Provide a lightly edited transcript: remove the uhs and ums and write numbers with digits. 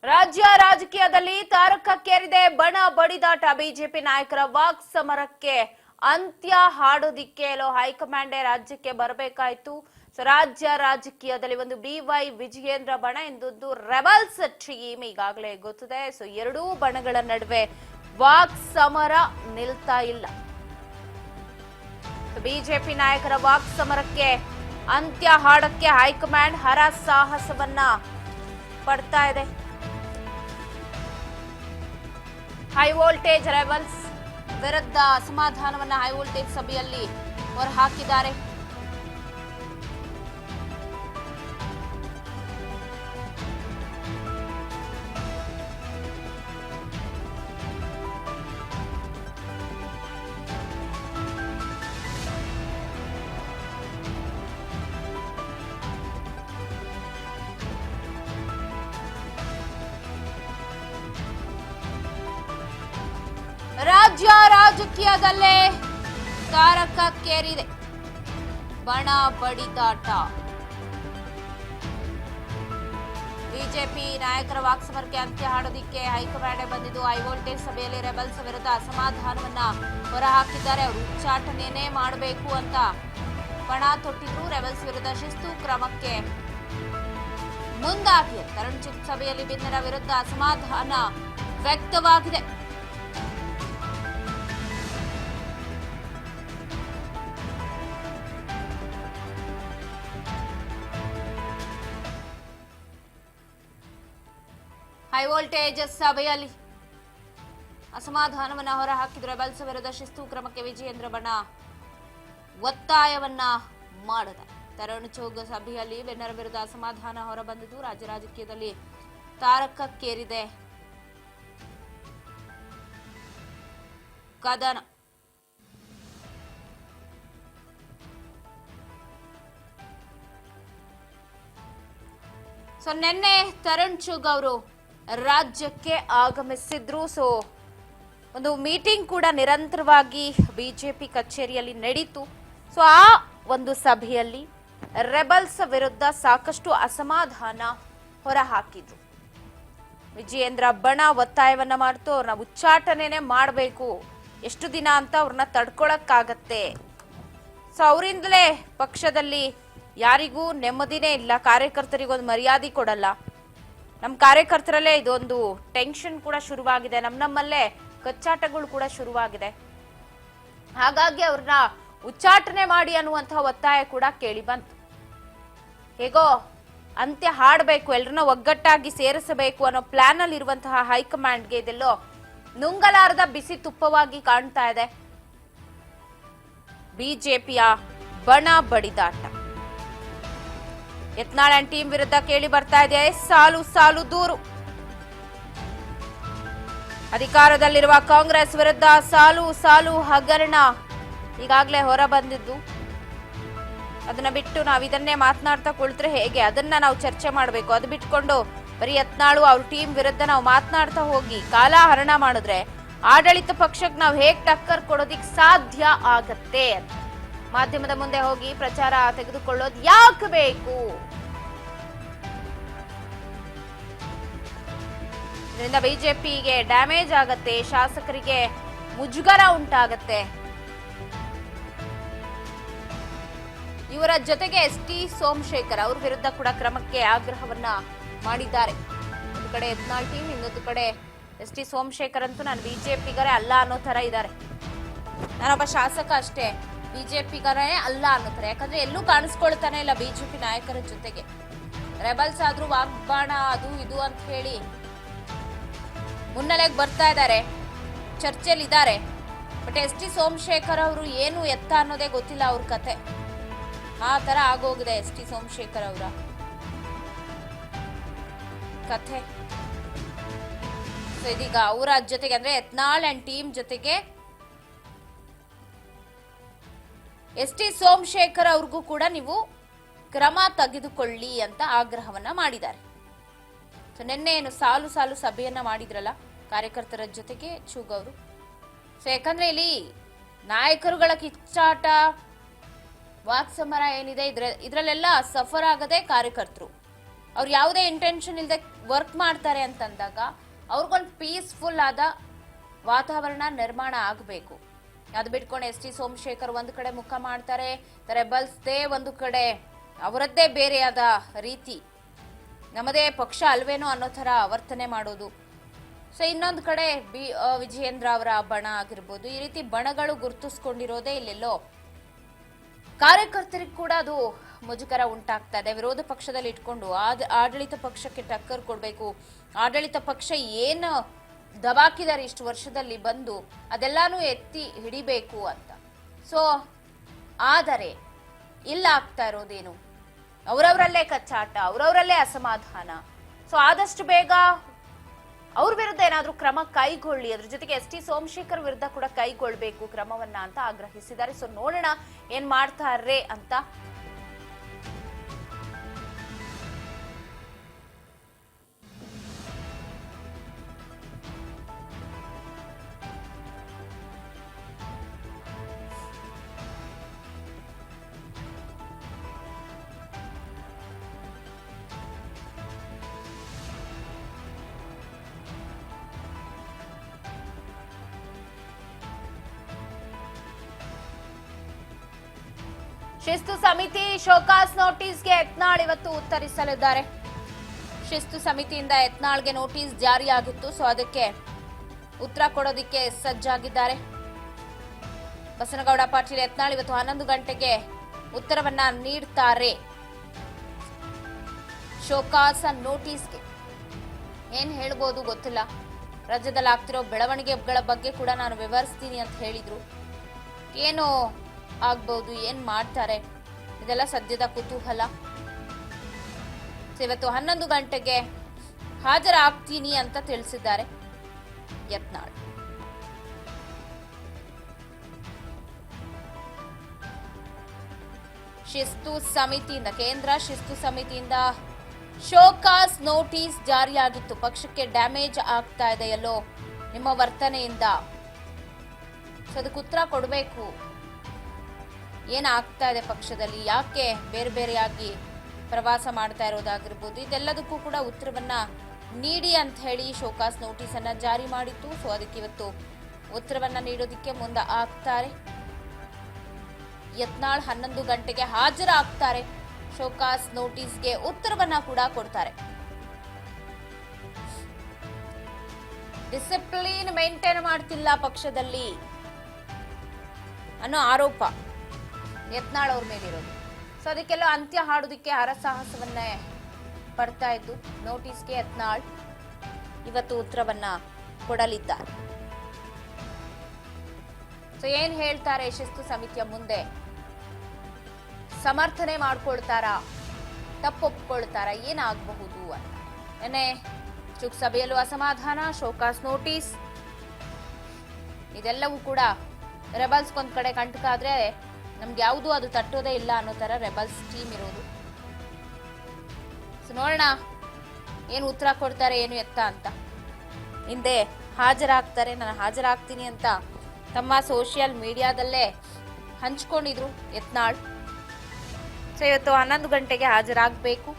ರಾಜ್ಯ ರಾಜಕೀಯದಲ್ಲಿ ತಾರಕಕ್ಕೇರಿದೆ ಬಣ ಬಡಿದಾಟ. ಬಿಜೆಪಿ ನಾಯಕರ ವಾಕ್ ಸಮರಕ್ಕೆ ಅಂತ್ಯ ಹಾಡೋದಿಕ್ಕೆ ಹೈಕಮಾಂಡ್ ರಾಜ್ಯಕ್ಕೆ ಬರಬೇಕಾಯಿತು. ರಾಜ್ಯ ರಾಜಕೀಯದಲ್ಲಿ ಒಂದು BY ವಿಜಯೇಂದ್ರ ಬಣ ಎಂದೊಂದು ರೆಬಲ್ಸ್ ಟೀಮ್ ಈಗಾಗಲೇ ಗೊತ್ತಿದೆ. ಎರಡೂ ಬಣಗಳ ನಡುವೆ ವಾಕ್ ಸಮರ ನಿಲ್ತಾ ಇಲ್ಲ. ಬಿಜೆಪಿ ನಾಯಕರ ವಾಕ್ ಸಮರಕ್ಕೆ ಅಂತ್ಯ ಹಾಡಕ್ಕೆ ಹೈಕಮಾಂಡ್ ಹರಸಾಹಸವನ್ನ ಪಡ್ತಾ ಇದೆ. ಹೈ ವೋಲ್ಟೇಜ್ ರೆಬಲ್ಸ್ ವಿರುದ್ಧ ಅಸಮಾಧಾನವನ್ನ ಹೈ ವೋಲ್ಟೇಜ್ ಸಭೆಯಲ್ಲಿ ಹೊರಹಾಕಿದ್ದಾರೆ. ರಾಜ್ಯ ರಾಜಕೀಯದಲ್ಲೇ ತಾರಕಕ್ಕೇರಿದೆ ಬಣ ಬಡಿದಾಟ. ಬಿಜೆಪಿ ನಾಯಕರ ವಾಕ್ಸಮರಕ್ಕೆ ಅಂತ್ಯ ಹಾಡೋದಿಕ್ಕೆ ಹೈಕಮಾಂಡ್ ಬಂದಿದ್ದು ಹೈ ವೋಲ್ಟೇಜ್ ಸಭೆಯಲ್ಲಿ ರೆಬಲ್ಸ್ ವಿರುದ್ಧ ಅಸಮಾಧಾನವನ್ನ ಹೊರಹಾಕಿದ್ದಾರೆ. ಅವರು ಉಚ್ಚಾಟನೆಯೇ ಮಾಡಬೇಕು ಅಂತ ಪಣ ತೊಟ್ಟಿದ್ರು. ರೆಬಲ್ಸ್ ವಿರುದ್ಧ ಶಿಸ್ತು ಕ್ರಮಕ್ಕೆ ಮುಂದಾಗಿ ತರುಣ್ ಚುಗ್ ಸಭೆಯಲ್ಲಿ ಭಿನ್ನರ ವಿರುದ್ಧ ಅಸಮಾಧಾನ ವ್ಯಕ್ತವಾಗಿದೆ. ಹೈ ವೋಲ್ಟೇಜ್ ಸಭೆಯಲ್ಲಿ ಅಸಮಾಧಾನವನ್ನ ಹೊರಹಾಕಿದ್ರು. ರೆಬಲ್ಸ್ ವಿರುದ್ಧ ಶಿಸ್ತು ಕ್ರಮಕ್ಕೆ ವಿಜಯೇಂದ್ರ ಬಣ ಒತ್ತಾಯವನ್ನ ಮಾಡಿದೆ. ತರುಣ್ ಚುಗ್ ಸಭೆಯಲ್ಲಿ ಬೆನ್ನರ ವಿರುದ್ಧ ಅಸಮಾಧಾನ ಹೊರಬಂದಿದ್ದು ರಾಜ್ಯ ರಾಜಕೀಯದಲ್ಲಿ ತಾರಕಕ್ಕೇರಿದೆ ಕದನ. ನಿನ್ನೆ ತರುಣ್ ಚುಗ್ ಅವರು ರಾಜ್ಯಕ್ಕೆ ಆಗಮಿಸಿದ್ರು. ಒಂದು ಮೀಟಿಂಗ್ ಕೂಡ ನಿರಂತರವಾಗಿ ಬಿಜೆಪಿ ಕಚೇರಿಯಲ್ಲಿ ನಡೀತು. ಆ ಒಂದು ಸಭೆಯಲ್ಲಿ ರೆಬಲ್ಸ್ ವಿರುದ್ಧ ಸಾಕಷ್ಟು ಅಸಮಾಧಾನ ಹೊರಹಾಕಿದ್ರು. ವಿಜಯೇಂದ್ರ ಬಣ ಒತ್ತಾಯವನ್ನ ಮಾಡ್ತು. ಅವ್ರನ್ನ ಉಚ್ಚಾಟನೆ ಮಾಡಬೇಕು, ಎಷ್ಟು ದಿನ ಅಂತ ಅವ್ರನ್ನ ತಡ್ಕೊಳಕ್ಕಾಗತ್ತೆ. ಅವರಿಂದಲೇ ಪಕ್ಷದಲ್ಲಿ ಯಾರಿಗೂ ನೆಮ್ಮದಿನೇ ಇಲ್ಲ, ಕಾರ್ಯಕರ್ತರಿಗೊಂದು ಮರ್ಯಾದೆ ಕೊಡಲ್ಲ. ನಮ್ಮ ಕಾರ್ಯಕರ್ತರಲ್ಲೇ ಇದೊಂದು ಟೆನ್ಷನ್ ಕೂಡ ಶುರುವಾಗಿದೆ, ನಮ್ಮಲ್ಲೇ ಕಚ್ಚಾಟಗಳು ಕೂಡ ಶುರುವಾಗಿದೆ. ಹಾಗಾಗಿ ಅವ್ರನ್ನ ಉಚ್ಚಾಟನೆ ಮಾಡಿ ಅನ್ನುವಂತಹ ಒತ್ತಾಯ ಕೂಡ ಕೇಳಿ ಬಂತು. ಹೇಗೋ ಅಂತ್ಯ ಹಾಡಬೇಕು, ಎಲ್ಲರನ್ನ ಒಗ್ಗಟ್ಟಾಗಿ ಸೇರಿಸಬೇಕು ಅನ್ನೋ ಪ್ಲಾನ್ ಅಲ್ಲಿ ಇರುವಂತಹ ಹೈಕಮಾಂಡ್ಗೆ ಇದೆಲ್ಲೋ ನುಂಗಲಾರದ ಬಿಸಿ ತುಪ್ಪವಾಗಿ ಕಾಣ್ತಾ ಇದೆ ಬಿಜೆಪಿಯ ಬಣ ಬಡಿದಾಟ. ಯತ್ನಾಳ್ ಅಂಡ್ ಟೀಮ್ ವಿರುದ್ಧ ಕೇಳಿ ಬರ್ತಾ ಇದೆ ಸಾಲು ಸಾಲು ದೂರು. ಅಧಿಕಾರದಲ್ಲಿರುವ ಕಾಂಗ್ರೆಸ್ ವಿರುದ್ಧ ಸಾಲು ಸಾಲು ಹಗರಣ ಈಗಾಗಲೇ ಹೊರ ಬಂದಿದ್ದು. ಅದನ್ನ ಬಿಟ್ಟು ನಾವು ಇದನ್ನೇ ಮಾತನಾಡ್ತಾ ಕುಳಿತರೆ ಹೇಗೆ? ಅದನ್ನ ನಾವು ಚರ್ಚೆ ಮಾಡಬೇಕು. ಅದು ಬಿಟ್ಕೊಂಡು ಬರೀ ಯತ್ನಾಳು ಅವ್ರ ಟೀಮ್ ವಿರುದ್ಧ ನಾವು ಮಾತನಾಡ್ತಾ ಹೋಗಿ ಕಾಲಹರಣ ಮಾಡಿದ್ರೆ ಆಡಳಿತ ಪಕ್ಷಕ್ಕೆ ನಾವು ಹೇಗ್ ಟಕ್ಕರ್ ಕೊಡೋದಿಕ್ ಸಾಧ್ಯ ಆಗತ್ತೆ? ಮಾಧ್ಯಮದ ಮುಂದೆ ಹೋಗಿ ಪ್ರಚಾರ ತೆಗೆದುಕೊಳ್ಳೋದು ಯಾಕೆ ಬೇಕು? ಇದರಿಂದ ಬಿಜೆಪಿಗೆ ಡ್ಯಾಮೇಜ್ ಆಗತ್ತೆ, ಶಾಸಕರಿಗೆ ಮುಜುಗರ ಉಂಟಾಗತ್ತೆ. ಇವರ ಜೊತೆಗೆ ST ಸೋಮಶೇಖರ್ ಅವ್ರ ವಿರುದ್ಧ ಕೂಡ ಕ್ರಮಕ್ಕೆ ಆಗ್ರಹವನ್ನ ಮಾಡಿದ್ದಾರೆ. ಒಂದು ಕಡೆ ಯತ್ನಾಳ್ ಟೀಮ್, ಇನ್ನೊಂದು ಕಡೆ ST ಸೋಮಶೇಖರ್ ಅಂತೂ ನಾನು ಬಿಜೆಪಿಗರೇ ಅಲ್ಲ ಅನ್ನೋ ತರ ಇದ್ದಾರೆ. ನಾನೊಬ್ಬ ಶಾಸಕ ಅಷ್ಟೇ, ಬಿಜೆಪಿಗರೇ ಅಲ್ಲ ಅನ್ನೋತಾರೆ. ಯಾಕಂದ್ರೆ ಎಲ್ಲೂ ಕಾಣಿಸ್ಕೊಳ್ತಾನೆ ಇಲ್ಲ ಬಿಜೆಪಿ ನಾಯಕರ ಜೊತೆಗೆ. ರೆಬಲ್ಸ್ ಆದ್ರೂ ವಾಗ್ಬಾಣ ಅದು ಇದು ಅಂತ ಹೇಳಿ ಮುನ್ನೆಲೆಗೆ ಬರ್ತಾ ಇದ್ದಾರೆ, ಚರ್ಚೆಯಲ್ಲಿ ಇದ್ದಾರೆ. ಬಟ್ ST ಸೋಮಶೇಖರ್ ಅವರು ಏನು ಎತ್ತ ಅನ್ನೋದೇ ಗೊತ್ತಿಲ್ಲ ಅವ್ರ ಕತೆ. ಆ ತರ ಆಗೋಗಿದೆ ST ಸೋಮಶೇಖರ್ ಅವರ ಕಥೆ. ಇದೀಗ ಅವರ ಜೊತೆಗೆ ಅಂದ್ರೆ ಯತ್ನಾಳ್ ಅಂಡ್ ಟೀಮ್ ಜೊತೆಗೆ ST ಸೋಮಶೇಖರ್ ಅವ್ರಿಗೂ ಕೂಡ ನೀವು ಕ್ರಮ ತೆಗೆದುಕೊಳ್ಳಿ ಅಂತ ಆಗ್ರಹವನ್ನ ಮಾಡಿದ್ದಾರೆ. ನಿನ್ನೆ ಏನು ಸಾಲು ಸಾಲು ಸಭೆಯನ್ನ ಮಾಡಿದ್ರಲ್ಲ ಕಾರ್ಯಕರ್ತರ ಜೊತೆಗೆ ಚುಗ್ ಅವರು. ಯಾಕಂದ್ರೆ ಇಲ್ಲಿ ನಾಯಕರುಗಳ ಕಿಚ್ಚಾಟ, ವಾಕ್ಸಮರ ಏನಿದೆ ಇದ್ರಲ್ಲೆಲ್ಲ ಸಫರ್ ಆಗದೆ ಕಾರ್ಯಕರ್ತರು. ಅವ್ರು ಯಾವುದೇ ಇಂಟೆನ್ಷನ್ ಇಲ್ಲದೆ ವರ್ಕ್ ಮಾಡ್ತಾರೆ ಅಂತಂದಾಗ ಅವ್ರಿಗೊಂದು ಪೀಸ್ಫುಲ್ ಆದ ವಾತಾವರಣ ನಿರ್ಮಾಣ ಆಗಬೇಕು. ಅದು ಬಿಟ್ಕೊಂಡು ಎಸ್ ಟಿ ಸೋಮಶೇಖರ್ ಒಂದು ಕಡೆ ಮುಖ ಮಾಡ್ತಾರೆ, ರೆಬಲ್ಸ್ದೇ ಒಂದು ಕಡೆ ಅವರದ್ದೇ ಬೇರೆಯಾದ ರೀತಿ, ನಮ್ಮದೇ ಪಕ್ಷ ಅಲ್ವೇನೋ ಅನ್ನೋ ಥರ ವರ್ತನೆ ಮಾಡೋದು. ಸೊ ಇನ್ನೊಂದು ಕಡೆ ವಿಜಯೇಂದ್ರ ಅವರ ಬಣ ಆಗಿರ್ಬೋದು, ಈ ರೀತಿ ಬಣಗಳು ಗುರುತಿಸ್ಕೊಂಡಿರೋದೇ ಇಲ್ಲೆಲ್ಲೋ ಕಾರ್ಯಕರ್ತರಿಗೆ ಕೂಡ ಅದು ಮುಜುಗರ ಉಂಟಾಗ್ತಾ ಇದೆ. ವಿರೋಧ ಪಕ್ಷದಲ್ಲಿ ಇಟ್ಕೊಂಡು ಆಡಳಿತ ಪಕ್ಷಕ್ಕೆ ಟಕ್ಕರ್ ಕೊಡಬೇಕು, ಆಡಳಿತ ಪಕ್ಷ ಏನು ದಬಾಕಿದ್ದಾರೆ ಇಷ್ಟು ವರ್ಷದಲ್ಲಿ ಬಂದು ಅದೆಲ್ಲಾನು ಎತ್ತಿ ಹಿಡಿಬೇಕು ಅಂತ. ಸೊ ಆದರೆ ಇಲ್ಲ ಆಗ್ತಾ ಇರೋದೇನು, ಅವರವರಲ್ಲೇ ಕಚ್ಚಾಟ, ಅವರವರಲ್ಲೇ ಅಸಮಾಧಾನ. ಸೊ ಆದಷ್ಟು ಬೇಗ ಅವ್ರ ವಿರುದ್ಧ ಏನಾದ್ರೂ ಕ್ರಮ ಕೈಗೊಳ್ಳಿ, ಅದ್ರ ಜೊತೆಗೆ ಎಸ್ ಟಿ ಸೋಮಶೇಖರ್ ವಿರುದ್ಧ ಕೂಡ ಕೈಗೊಳ್ಬೇಕು ಕ್ರಮವನ್ನ ಅಂತ ಆಗ್ರಹಿಸಿದ್ದಾರೆ. ಸೊ ನೋಡೋಣ ಏನ್ ಮಾಡ್ತಾರೆ ಅಂತ. ಶಿಸ್ತು ಸಮಿತಿ ಶೋಕಾಸ್ ನೋಟಿಸ್ಗೆ ಯತ್ನಾಳ್ ಇವತ್ತು ಉತ್ತರಿಸಲಿದ್ದಾರೆ. ಶಿಸ್ತು ಸಮಿತಿಯಿಂದ ಯತ್ನಾಳ್ಗೆ ನೋಟಿಸ್ ಜಾರಿಯಾಗಿತ್ತು. ಸೊ ಅದಕ್ಕೆ ಉತ್ತರ ಕೊಡೋದಿಕ್ಕೆ ಸಜ್ಜಾಗಿದ್ದಾರೆ. ಬಸನಗೌಡ ಪಾಟೀಲ್ ಯತ್ನಾಳ್ ಇವತ್ತು 11 ಗಂಟೆಗೆ ಉತ್ತರವನ್ನ ನೀಡ್ತಾರೆ. ಶೋಕಾಸ್ ನೋಟಿಸ್ಗೆ ಏನ್ ಹೇಳ್ಬೋದು ಗೊತ್ತಿಲ್ಲ. ರಾಜ್ಯದಲ್ಲಿ ಆಗ್ತಿರೋ ಬೆಳವಣಿಗೆಗಳ ಬಗ್ಗೆ ಕೂಡ ನಾನು ವಿವರಿಸ್ತೀನಿ ಅಂತ ಹೇಳಿದ್ರು. ಏನು ಆಗ್ಬಹುದು, ಏನ್ ಮಾಡ್ತಾರೆ, ಇದೆಲ್ಲ ಸದ್ಯದ ಕುತೂಹಲ. ಇವತ್ತು 11 ಗಂಟೆಗೆ ಹಾಜರಾಗ್ತೀನಿ ಅಂತ ತಿಳಿಸಿದ್ದಾರೆ ಯತ್ನಾಳ್. ಶಿಸ್ತು ಸಮಿತಿಯಿಂದ, ಕೇಂದ್ರ ಶಿಸ್ತು ಸಮಿತಿಯಿಂದ ಶೋಕಾಸ್ ನೋಟಿಸ್ ಜಾರಿಯಾಗಿತ್ತು. ಪಕ್ಷಕ್ಕೆ ಡ್ಯಾಮೇಜ್ ಆಗ್ತಾ ಇದೆ ಎಲ್ಲೋ ನಿಮ್ಮ ವರ್ತನೆಯಿಂದ. ಸೊ ಅದಕ್ಕೆ ಉತ್ತರ ಕೊಡಬೇಕು. ಏನಾಗ್ತಾ ಇದೆ ಪಕ್ಷದಲ್ಲಿ, ಯಾಕೆ ಬೇರೆ ಬೇರೆಯಾಗಿ ಪ್ರವಾಸ ಮಾಡ್ತಾ ಇರೋದಾಗಿರ್ಬೋದು, ಇದೆಲ್ಲದಕ್ಕೂ ಕೂಡ ಉತ್ತರವನ್ನ ನೀಡಿ ಅಂತ ಹೇಳಿ ಶೋಕಾಸ್ ನೋಟಿಸ್ ಅನ್ನ ಜಾರಿ ಮಾಡಿತ್ತು. ಸೊ ಅದಕ್ಕೆ ಇವತ್ತು ಉತ್ತರವನ್ನ ನೀಡೋದಿಕ್ಕೆ ಮುಂದೆ ಆಗ್ತಾರೆ ಯತ್ನಾಳ್. 11 ಗಂಟೆಗೆ ಹಾಜರಾಗ್ತಾರೆ. ಶೋಕಾಸ್ ನೋಟಿಸ್ಗೆ ಉತ್ತರವನ್ನ ಕೂಡ ಕೊಡ್ತಾರೆ. ಡಿಸಿಪ್ಲಿನ್ ಮೇಂಟೈನ್ ಮಾಡ್ತಿಲ್ಲ ಪಕ್ಷದಲ್ಲಿ ಅನ್ನೋ ಆರೋಪ ಯತ್ನಾಳ್ ಅವ್ರ ಮೇಲಿರೋದು. ಸೊ ಅದಕ್ಕೆಲ್ಲ ಅಂತ್ಯ ಹಾಡೋದಕ್ಕೆ ಹರಸಾಹಸವನ್ನೇ ಪಡ್ತಾ ಇದ್ದು ನೋಟಿಸ್ಗೆ ಯತ್ನಾಳ್ ಇವತ್ತು ಉತ್ತರವನ್ನ ಕೊಡಲಿದ್ದಾರೆ. ಸೊ ಏನ್ ಹೇಳ್ತಾರೆ ಶಿಸ್ತು ಸಮಿತಿಯ ಮುಂದೆ, ಸಮರ್ಥನೆ ಮಾಡ್ಕೊಳ್ತಾರಾ, ತಪ್ಪೊಪ್ಕೊಳ್ತಾರಾ, ಏನಾಗಬಹುದು ಅಂತ. ಏನೇ ಚುಕ್ ಸಭೆಯಲ್ಲೂ ಅಸಮಾಧಾನ, ಶೋಕಾಸ್ ನೋಟಿಸ್, ಇದೆಲ್ಲವೂ ಕೂಡ ರೆಬಲ್ಸ್ ಒಂದ್ ಕಡೆ ಕಂಟಕ ಆದ್ರೆ ನಮ್ಗೆ ಯಾವುದು ಅದು ತಟ್ಟೋದೇ ಇಲ್ಲ ಅನ್ನೋ ತರ ರೆಬಲ್ಸ್ ಟೀಮ್ ಇರೋದು. ಸೊ ನೋಡೋಣ ಏನು ಉತ್ತರ ಕೊಡ್ತಾರೆ, ಏನು ಎತ್ತ ಅಂತ. ಹಿಂದೆ ಹಾಜರಾಗ್ತಾರೆ, ನಾನು ಹಾಜರಾಗ್ತೀನಿ ಅಂತ ತಮ್ಮ ಸೋಷಿಯಲ್ ಮೀಡಿಯಾದಲ್ಲೇ ಹಂಚ್ಕೊಂಡಿದ್ರು ಯತ್ನಾಳ್. ಸೊ ಇವತ್ತು 11 ಗಂಟೆಗೆ ಹಾಜರಾಗಬೇಕು.